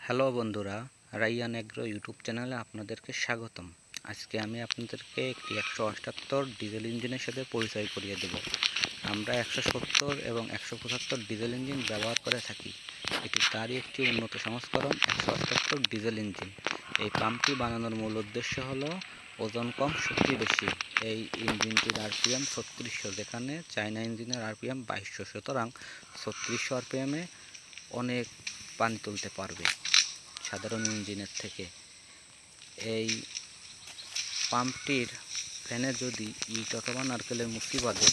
Hello বন্ধুরা, Rayyan agro YouTube চ্যানেলে আপনাদেরকে স্বাগতম। আজকে আমি আপনাদেরকে একটি 178 ডিজেল ইঞ্জিনের সাথে পরিচয় করিয়ে দেব। আমরা 170 এবং 175 ডিজেল ইঞ্জিন ব্যবহার করে থাকি। এটি তারই একটি উন্নত সংস্করণ 178 ডিজেল ইঞ্জিন। এই পাম্পটি বানানোর মূল উদ্দেশ্য হলো ওজন কম, শক্তি বেশি। এই ইঞ্জিনটির আরপিএম 3600, যেখানে চায়না ইঞ্জিনের আরপিএম 2200। সুতরাং 3600 আরপিএমে অনেক পানি তুলতে পারবে সাধারণ ইঞ্জিনের থেকে। এই পাম্পটির ফ্যানে যদি ইট অথবা নারকেলের মুখি বাঁধে,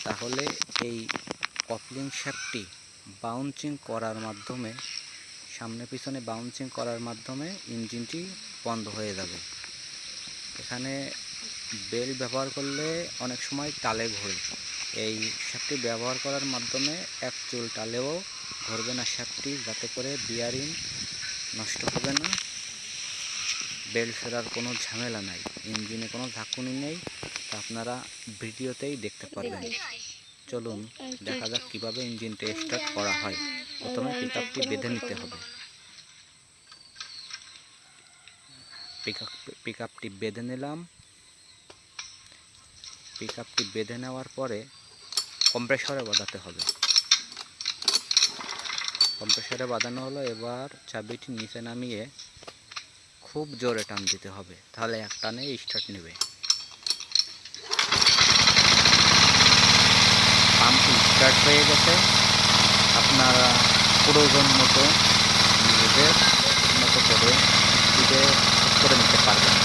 তাহলে এই কপলিং শ্যাফটটি বাউন্সিং করার মাধ্যমে, সামনে পিছনে বাউন্সিং করার মাধ্যমে ইঞ্জিনটি বন্ধ হয়ে যাবে। এখানে বেল্ট ব্যবহার করলে অনেক সময় টালে ঘোরে। এই শ্যাফটটি ব্যবহার করার মাধ্যমে এক চুল টালেও ঘুরবে না শ্যাফটটি, যাতে করে বিয়ারিং নষ্ট হবে না, বেল্ট ফেরার কোনো ঝামেলা নাই, ইঞ্জিনে কোনো ঝাঁকুনি নেই। তা আপনারা ভিডিওতেই দেখতে পারবেন। চলুন দেখা যাক কীভাবে ইঞ্জিনটা স্টার্ট করা হয়। প্রথমে পিকআপটি বেঁধে নিতে হবে। পিকআপটি বেঁধে নিলাম। পিকআপটি বেঁধে নেওয়ার পরে কম্প্রেসরে বাঁধাতে হবে। কম্প্রেসরে বাঁধানো হলো। এবার চাবিটি নিচে নামিয়ে খুব জোরে টান দিতে হবে, তাহলে এক টানে স্টার্ট নেবে। পাম্পটি স্টার্ট হয়ে গেছে। আপনারা প্রয়োজন মতো নিজেদের মতো করে স্পিডে করে নিতে পারবেন।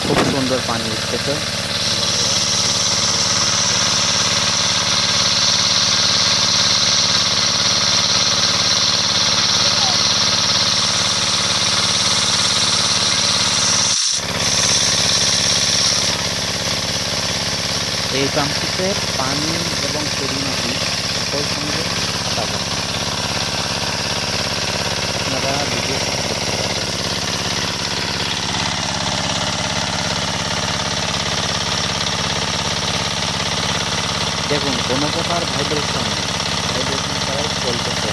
খুব সুন্দর পানি উঠতেছে। এই পাম্পটিতে পানি এবং পরিমাটি সকল সঙ্গে থাকা যায়। আপনারা ভিডিও দেখতে পাবেন। দেখুন, কোনো প্রকার ভাইব্রেশন ছাড়াই চলতেছে।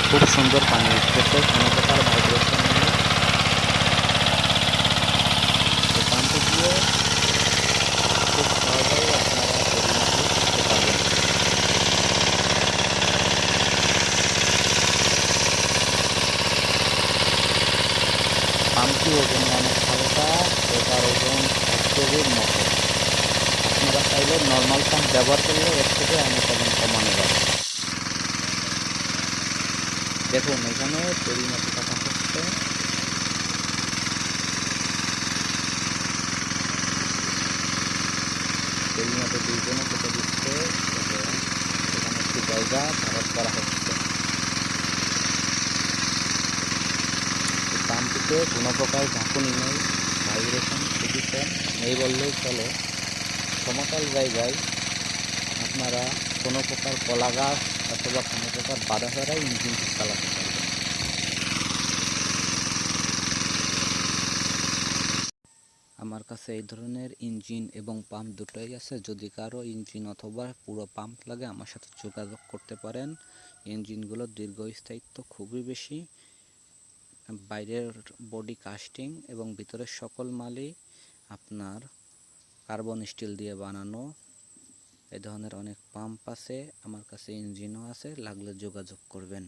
খুব সুন্দর পানি উঠতেছে, কোনো প্রকার ভাইব্রেশন নেই। এই পাম্পটি দিয়ে খুব সহজেই আপনারা পরিমাটি করতে পারবেন। পাম্পটি ওজন অনেক হালকা, এটার ওজন 1 কেজির মতো। আপনারা চাইলে নর্মাল পাম্প ব্যবহার করলে এর থেকে অনেক ওজন কমানো যাবে। দেখুন, এখানে পরিমাটি কাটা হচ্ছে। পরিমাটি দুইজনে কেটে দিচ্ছে এবং এখানে একটি জায়গা খরচ করা হচ্ছে। পাম্পটিতে কোনো প্রকার ঝাঁকুনি নেই, ভাইব্রেশন খুবই কম, নেই বললেই চলে। সমতল জায়গায় আপনারা কোনো প্রকার কলা গাছ অথবা কোনো প্রকার বাধা ছাড়াই ইঞ্জিনটি চালাতে পারবেন। আমার কাছে এই ধরনের ইঞ্জিন এবং পাম্প দুটোই আছে। যদি কারো ইঞ্জিন অথবা পুরো পাম্প লাগে, আমার সাথে যোগাযোগ করতে পারেন। ইঞ্জিনগুলোর দীর্ঘস্থায়িত্ব খুবই বেশি। বাইরের বডি কাস্টিং এবং ভিতরের সকল মালই আপনার কার্বন স্টিল দিয়ে বানানো। এই ধরনের অনেক পাম্প আছে, আমার কাছে ইঞ্জিনও আছে, লাগলে যোগাযোগ করবেন।